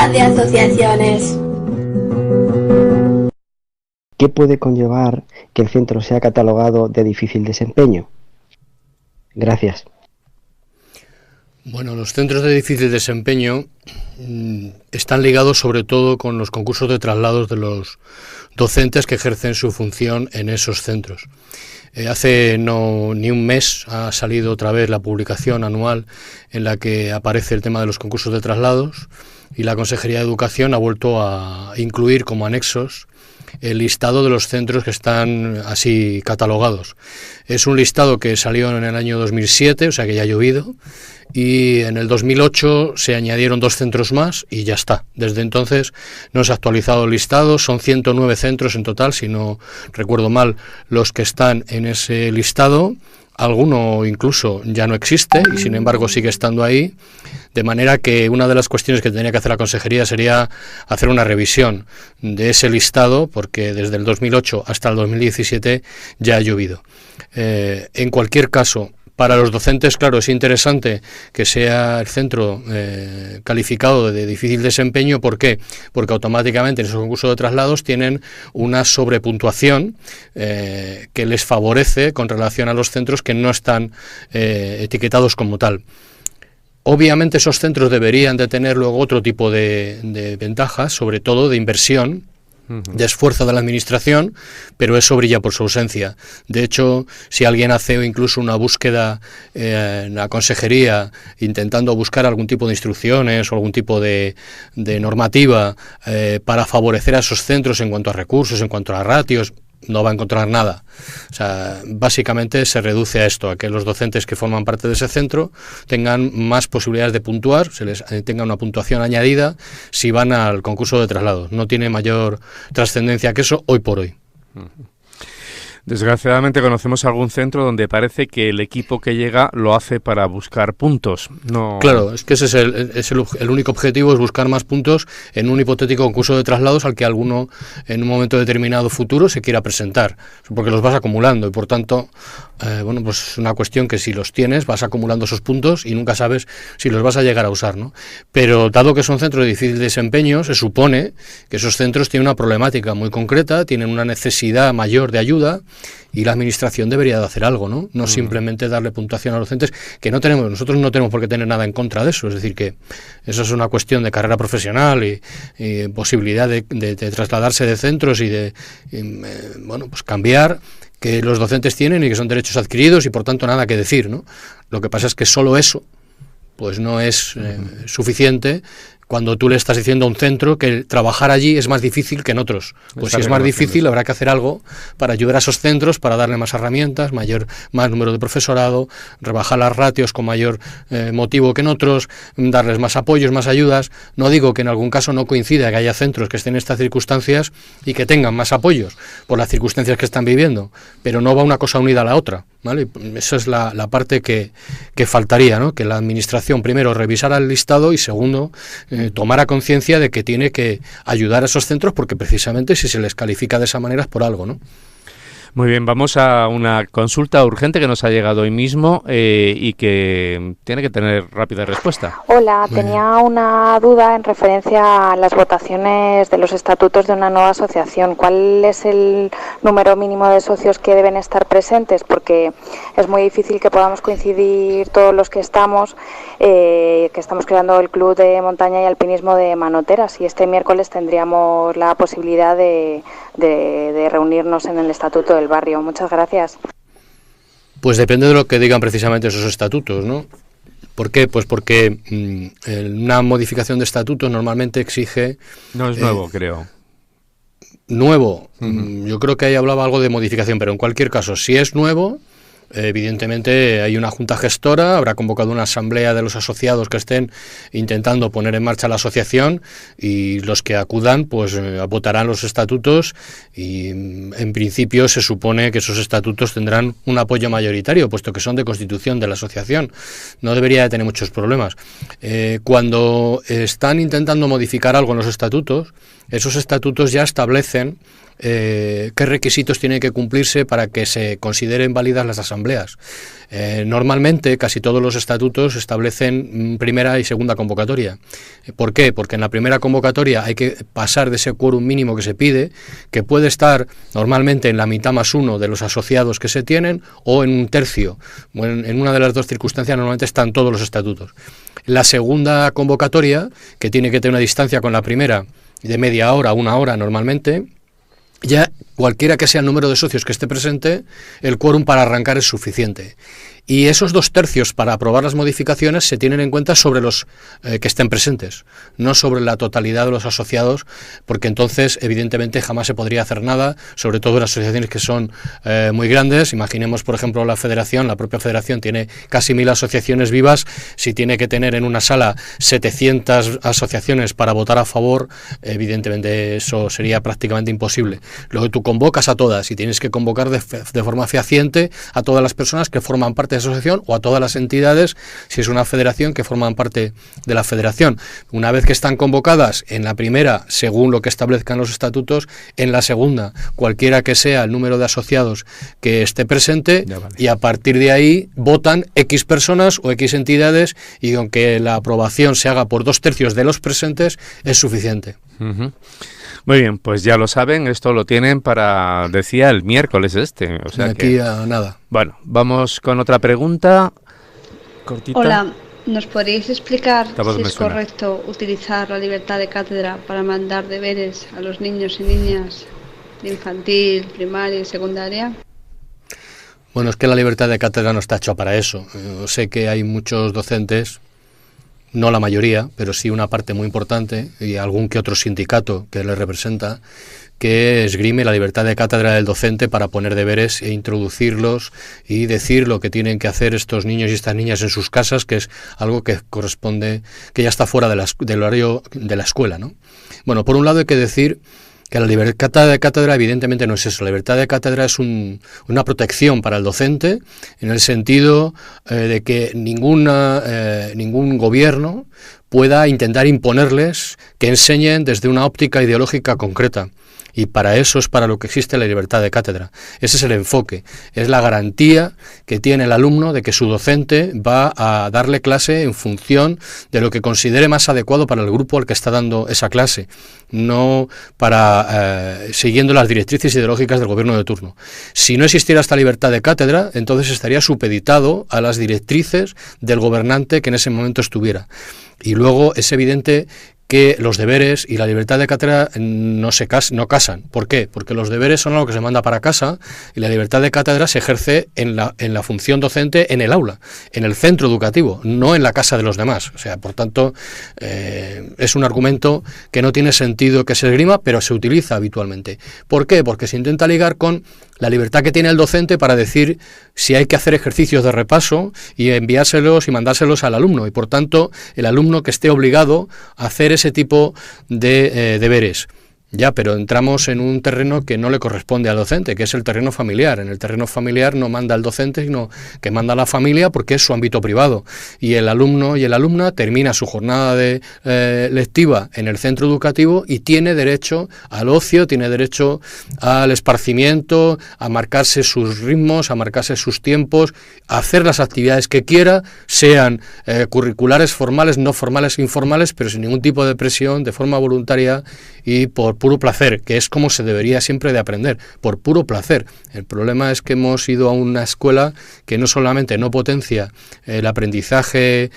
Unidad de Asociaciones. ¿Qué puede conllevar que el centro sea catalogado de difícil desempeño? Gracias. Bueno, los centros de difícil desempeño están ligados sobre todo con los concursos de traslados de los docentes que ejercen su función en esos centros. Hace ni un mes ha salido otra vez la publicación anual en la que aparece el tema de los concursos de traslados y la Consejería de Educación ha vuelto a incluir como anexos el listado de los centros que están así catalogados. Es un listado que salió en el año 2007, o sea que ya ha llovido, y en el 2008 se añadieron 2 centros más y ya está. Desde entonces no se ha actualizado el listado, son 109 centros en total, si no recuerdo mal, los que están en ese listado. Alguno incluso ya no existe y sin embargo sigue estando ahí, de manera que una de las cuestiones que tendría que hacer la Consejería sería hacer una revisión de ese listado, porque desde el 2008 hasta el 2017 ya ha llovido. En cualquier caso, para los docentes, claro, es interesante que sea el centro calificado de difícil desempeño. ¿Por qué? Porque automáticamente en esos concursos de traslados tienen una sobrepuntuación que les favorece con relación a los centros que no están etiquetados como tal. Obviamente esos centros deberían de tener luego otro tipo de ventajas, sobre todo de inversión, de esfuerzo de la administración, pero eso brilla por su ausencia. De hecho, si alguien hace incluso una búsqueda en la consejería intentando buscar algún tipo de instrucciones o algún tipo de normativa para favorecer a esos centros en cuanto a recursos, en cuanto a ratios, no va a encontrar nada. O sea, básicamente se reduce a esto, a que los docentes que forman parte de ese centro tengan más posibilidades de puntuar, se les tenga una puntuación añadida si van al concurso de traslados. No tiene mayor trascendencia que eso hoy por hoy. Desgraciadamente conocemos algún centro donde parece que el equipo que llega lo hace para buscar puntos. No. Claro, es que ese es el único objetivo, es buscar más puntos en un hipotético concurso de traslados al que alguno en un momento determinado futuro se quiera presentar, porque los vas acumulando y por tanto, pues es una cuestión que si los tienes vas acumulando esos puntos y nunca sabes si los vas a llegar a usar, ¿no? Pero dado que son centros de difícil desempeño, se supone que esos centros tienen una problemática muy concreta, tienen una necesidad mayor de ayuda y la administración debería de hacer algo, ¿no? No simplemente darle puntuación a los docentes, que nosotros no tenemos por qué tener nada en contra de eso, es decir, que eso es una cuestión de carrera profesional y posibilidad de trasladarse de centros y de pues cambiar, que los docentes tienen y que son derechos adquiridos y por tanto nada que decir, ¿no? Lo que pasa es que solo eso pues no es suficiente cuando tú le estás diciendo a un centro que trabajar allí es más difícil que en otros. Pues si es más difícil, habrá que hacer algo para ayudar a esos centros, para darle más herramientas, más número de profesorado, rebajar las ratios con mayor motivo que en otros, darles más apoyos, más ayudas. No digo que en algún caso no coincida que haya centros que estén en estas circunstancias y que tengan más apoyos por las circunstancias que están viviendo, pero no va una cosa unida a la otra, ¿vale? Esa es la parte que faltaría, ¿no? Que la administración primero revisara el listado y segundo tomara conciencia de que tiene que ayudar a esos centros porque precisamente si se les califica de esa manera es por algo, ¿no? Muy bien, vamos a una consulta urgente que nos ha llegado hoy mismo y que tiene que tener rápida respuesta. Hola, tenía una duda en referencia a las votaciones de los estatutos de una nueva asociación. ¿Cuál es el número mínimo de socios que deben estar presentes? Porque es muy difícil que podamos coincidir todos los que estamos creando el Club de Montaña y Alpinismo de Manoteras y este miércoles tendríamos la posibilidad de reunirnos en el estatuto del barrio. Muchas gracias. Pues depende de lo que digan precisamente esos estatutos, ¿no? ¿Por qué? Pues porque una modificación de estatutos normalmente exige... No es nuevo, creo. Nuevo. Yo creo que ahí hablaba algo de modificación, pero en cualquier caso, si es nuevo... Evidentemente hay una junta gestora, habrá convocado una asamblea de los asociados que estén intentando poner en marcha la asociación y los que acudan pues votarán los estatutos y en principio se supone que esos estatutos tendrán un apoyo mayoritario puesto que son de constitución de la asociación. No debería de tener muchos problemas. Cuando están intentando modificar algo en los estatutos, esos estatutos ya establecen qué requisitos tienen que cumplirse para que se consideren válidas las asambleas. Normalmente casi todos los estatutos establecen primera y segunda convocatoria. ¿Por qué? Porque en la primera convocatoria hay que pasar de ese quórum mínimo que se pide, que puede estar normalmente en la mitad más uno de los asociados que se tienen, o en un tercio. Bueno, en una de las dos circunstancias normalmente están todos los estatutos. La segunda convocatoria, que tiene que tener una distancia con la primera de media hora, una hora normalmente, ya cualquiera que sea el número de socios que esté presente, el quórum para arrancar es suficiente. Y esos 2/3 para aprobar las modificaciones se tienen en cuenta sobre los que estén presentes, no sobre la totalidad de los asociados, porque entonces evidentemente jamás se podría hacer nada, sobre todo en asociaciones que son muy grandes. Imaginemos, por ejemplo, la federación, la propia federación tiene casi 1000 asociaciones vivas. Si tiene que tener en una sala 700 asociaciones para votar a favor, evidentemente eso sería prácticamente imposible. Luego tú convocas a todas y tienes que convocar de forma fehaciente a todas las personas que forman parte de esa asociación, o a todas las entidades, si es una federación, que forman parte de la federación. Una vez que están convocadas en la primera, según lo que establezcan los estatutos, en la segunda, cualquiera que sea el número de asociados que esté presente, vale. Y a partir de ahí votan X personas o X entidades, y aunque la aprobación se haga por 2/3 de los presentes, es suficiente. Uh-huh. Muy bien, pues ya lo saben, esto lo tienen para, decía, el miércoles o sea, de aquí a nada. Bueno, vamos con otra pregunta cortita. Hola, ¿nos podríais explicar si es correcto utilizar la libertad de cátedra para mandar deberes a los niños y niñas de infantil, primaria y secundaria? Bueno, es que la libertad de cátedra no está hecha para eso. Sé que hay muchos docentes, no la mayoría, pero sí una parte muy importante, y algún que otro sindicato que les representa, que esgrime la libertad de cátedra del docente para poner deberes e introducirlos y decir lo que tienen que hacer estos niños y estas niñas en sus casas, que es algo que corresponde, que ya está fuera del horario de la escuela, ¿no? Bueno, por un lado hay que decir que la libertad de cátedra evidentemente no es eso. La libertad de cátedra es una protección para el docente, en el sentido de que ningún gobierno pueda intentar imponerles que enseñen desde una óptica ideológica concreta. Y para eso es para lo que existe la libertad de cátedra. Ese es el enfoque, es la garantía que tiene el alumno de que su docente va a darle clase en función de lo que considere más adecuado para el grupo al que está dando esa clase, no para siguiendo las directrices ideológicas del gobierno de turno. Si no existiera esta libertad de cátedra, entonces estaría supeditado a las directrices del gobernante que en ese momento estuviera. Y luego es evidente que los deberes y la libertad de cátedra no casan. ¿Por qué? Porque los deberes son algo que se manda para casa, y la libertad de cátedra se ejerce en la función docente en el aula, en el centro educativo, no en la casa de los demás. O sea, por tanto, es un argumento que no tiene sentido que se esgrima, pero se utiliza habitualmente. ¿Por qué? Porque se intenta ligar con la libertad que tiene el docente para decir si hay que hacer ejercicios de repaso y enviárselos y mandárselos al alumno, y por tanto el alumno que esté obligado a hacer ese tipo de deberes. Ya, pero entramos en un terreno que no le corresponde al docente, que es el terreno familiar. En el terreno familiar no manda el docente, sino que manda la familia, porque es su ámbito privado. Y el alumno y la alumna termina su jornada lectiva en el centro educativo y tiene derecho al ocio, tiene derecho al esparcimiento, a marcarse sus ritmos, a marcarse sus tiempos, a hacer las actividades que quiera, sean curriculares, formales, no formales, informales, pero sin ningún tipo de presión, de forma voluntaria y por puro placer, que es como se debería siempre de aprender, por puro placer. El problema es que hemos ido a una escuela que no solamente no potencia el aprendizaje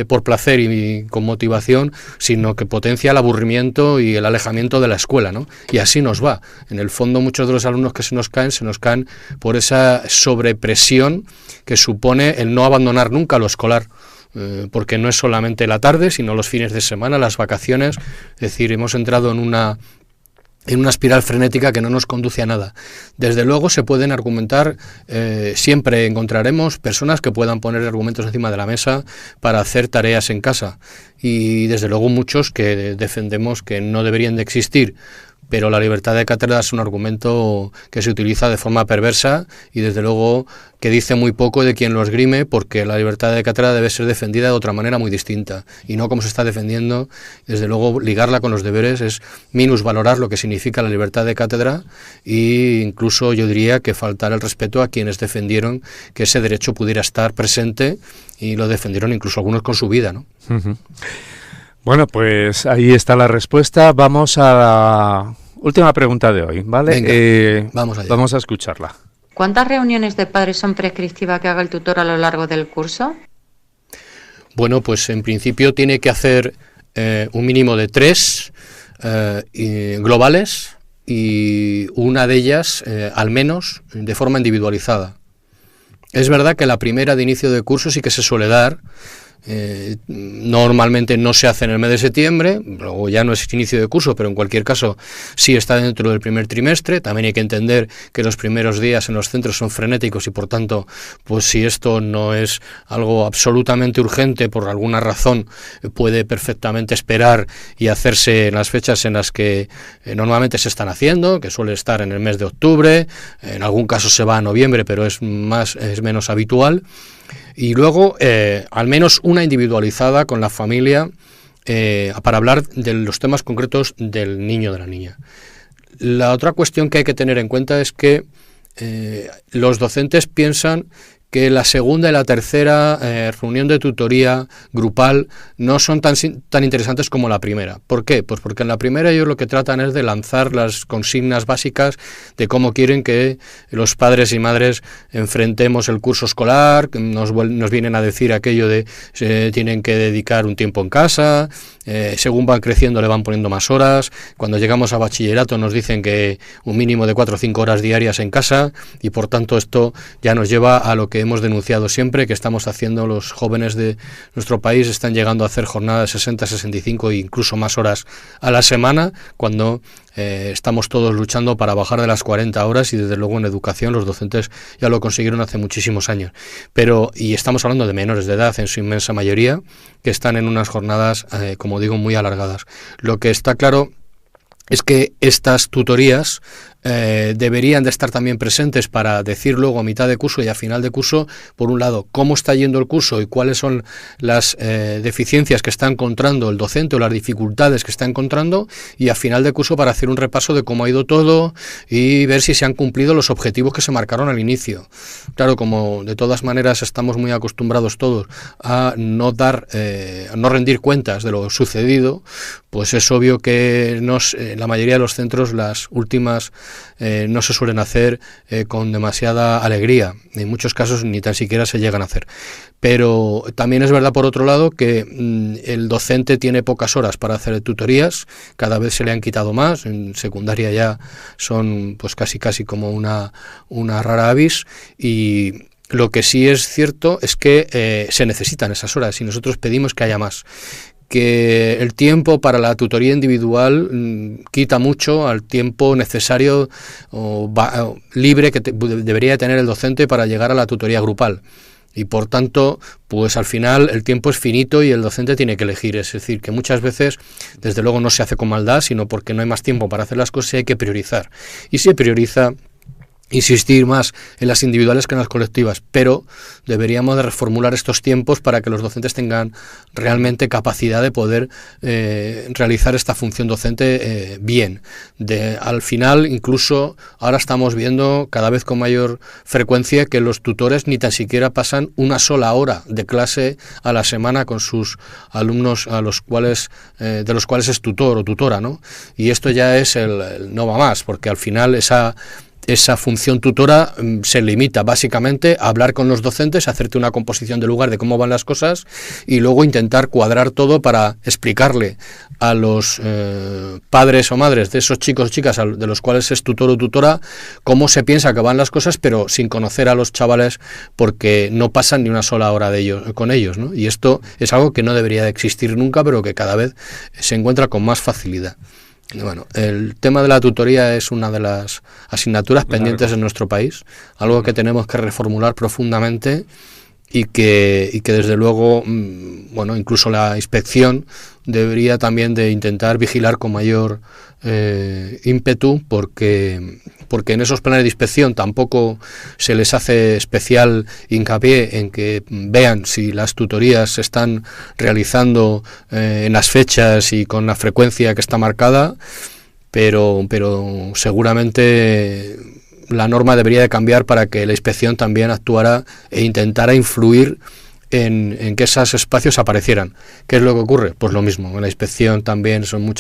por placer y con motivación, sino que potencia el aburrimiento y el alejamiento de la escuela, ¿no? Y así nos va. En el fondo, muchos de los alumnos que se nos caen por esa sobrepresión que supone el no abandonar nunca lo escolar. Porque no es solamente la tarde, sino los fines de semana, las vacaciones. Es decir, hemos entrado en una espiral frenética que no nos conduce a nada. Desde luego se pueden argumentar, siempre encontraremos personas que puedan poner argumentos encima de la mesa para hacer tareas en casa, y desde luego muchos que defendemos que no deberían de existir pero la libertad de cátedra es un argumento que se utiliza de forma perversa y desde luego que dice muy poco de quien lo esgrime, porque la libertad de cátedra debe ser defendida de otra manera muy distinta y no como se está defendiendo. Desde luego ligarla con los deberes es minusvalorar lo que significa la libertad de cátedra e incluso yo diría que faltar el respeto a quienes defendieron que ese derecho pudiera estar presente y lo defendieron incluso algunos con su vida, ¿no? Uh-huh. Bueno, pues ahí está la respuesta. Vamos a la última pregunta de hoy, ¿vale? Venga, vamos allá. Vamos a escucharla. ¿Cuántas reuniones de padres son prescriptivas que haga el tutor a lo largo del curso? Bueno, pues en principio tiene que hacer un mínimo de 3 globales y una de ellas, al menos, de forma individualizada. Es verdad que la primera de inicio de curso sí que se suele dar. Normalmente no se hace en el mes de septiembre, luego ya no es inicio de curso, pero en cualquier caso sí está dentro del primer trimestre. También hay que entender que los primeros días en los centros son frenéticos y por tanto, pues si esto no es algo absolutamente urgente por alguna razón, puede perfectamente esperar y hacerse en las fechas en las que normalmente se están haciendo, que suele estar en el mes de octubre, en algún caso se va a noviembre, pero es menos habitual. Y luego, al menos una individualizada con la familia para hablar de los temas concretos del niño o de la niña. La otra cuestión que hay que tener en cuenta es que los docentes piensan que la segunda y la tercera reunión de tutoría grupal no son tan interesantes como la primera. ¿Por qué? Pues porque en la primera ellos lo que tratan es de lanzar las consignas básicas de cómo quieren que los padres y madres enfrentemos el curso escolar, nos vienen a decir aquello de tienen que dedicar un tiempo en casa, según van creciendo le van poniendo más horas, cuando llegamos a bachillerato nos dicen que un mínimo de 4 o 5 horas diarias en casa y por tanto esto ya nos lleva a lo que hemos denunciado siempre, que estamos haciendo los jóvenes de nuestro país, están llegando a hacer jornadas de 60, 65 e incluso más horas a la semana, cuando estamos todos luchando para bajar de las 40 horas y desde luego en educación los docentes ya lo consiguieron hace muchísimos años. Y estamos hablando de menores de edad en su inmensa mayoría, que están en unas jornadas, como digo, muy alargadas. Lo que está claro es que estas tutorías deberían de estar también presentes para decir luego a mitad de curso y a final de curso, por un lado, cómo está yendo el curso y cuáles son las deficiencias que está encontrando el docente o las dificultades que está encontrando, y a final de curso para hacer un repaso de cómo ha ido todo y ver si se han cumplido los objetivos que se marcaron al inicio. Claro, como de todas maneras estamos muy acostumbrados todos a no rendir cuentas de lo sucedido, pues es obvio que en la mayoría de los centros las últimas no se suelen hacer con demasiada alegría. En muchos casos ni tan siquiera se llegan a hacer. Pero también es verdad, por otro lado, que el docente tiene pocas horas para hacer tutorías, cada vez se le han quitado más, en secundaria ya son pues casi como una rara avis, y lo que sí es cierto es que se necesitan esas horas y nosotros pedimos que haya más. Que el tiempo para la tutoría individual quita mucho al tiempo necesario o libre que debería tener el docente para llegar a la tutoría grupal. Y por tanto, pues al final el tiempo es finito y el docente tiene que elegir. Es decir, que muchas veces, desde luego no se hace con maldad, sino porque no hay más tiempo para hacer las cosas y hay que priorizar. Y se prioriza insistir más en las individuales que en las colectivas, pero deberíamos de reformular estos tiempos para que los docentes tengan realmente capacidad de poder realizar esta función docente bien. Al final, incluso ahora estamos viendo cada vez con mayor frecuencia que los tutores ni tan siquiera pasan una sola hora de clase a la semana con sus alumnos de los cuales es tutor o tutora, ¿no? Y esto ya es el no va más, porque al final esa función tutora se limita básicamente a hablar con los docentes, hacerte una composición de lugar de cómo van las cosas y luego intentar cuadrar todo para explicarle a los padres o madres de esos chicos o chicas de los cuales es tutor o tutora cómo se piensa que van las cosas, pero sin conocer a los chavales porque no pasan ni una sola hora con ellos, ¿no? Y esto es algo que no debería de existir nunca, pero que cada vez se encuentra con más facilidad. Bueno, el tema de la tutoría es una de las asignaturas pendientes en nuestro país, algo que tenemos que reformular profundamente y que desde luego, bueno, incluso la inspección debería también de intentar vigilar con mayor ímpetu, porque en esos planes de inspección tampoco se les hace especial hincapié en que vean si las tutorías se están realizando en las fechas y con la frecuencia que está marcada, pero seguramente la norma debería de cambiar para que la inspección también actuara e intentara influir en que esos espacios aparecieran. ¿Qué es lo que ocurre? Pues lo mismo, en la inspección también son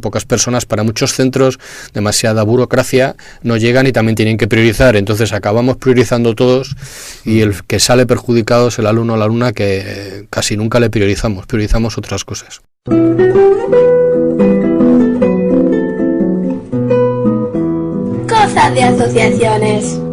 pocas personas, para muchos centros demasiada burocracia, no llegan y también tienen que priorizar, entonces acabamos priorizando todos y el que sale perjudicado es el alumno o la alumna, que casi nunca le priorizamos otras cosas. Cosas de asociaciones.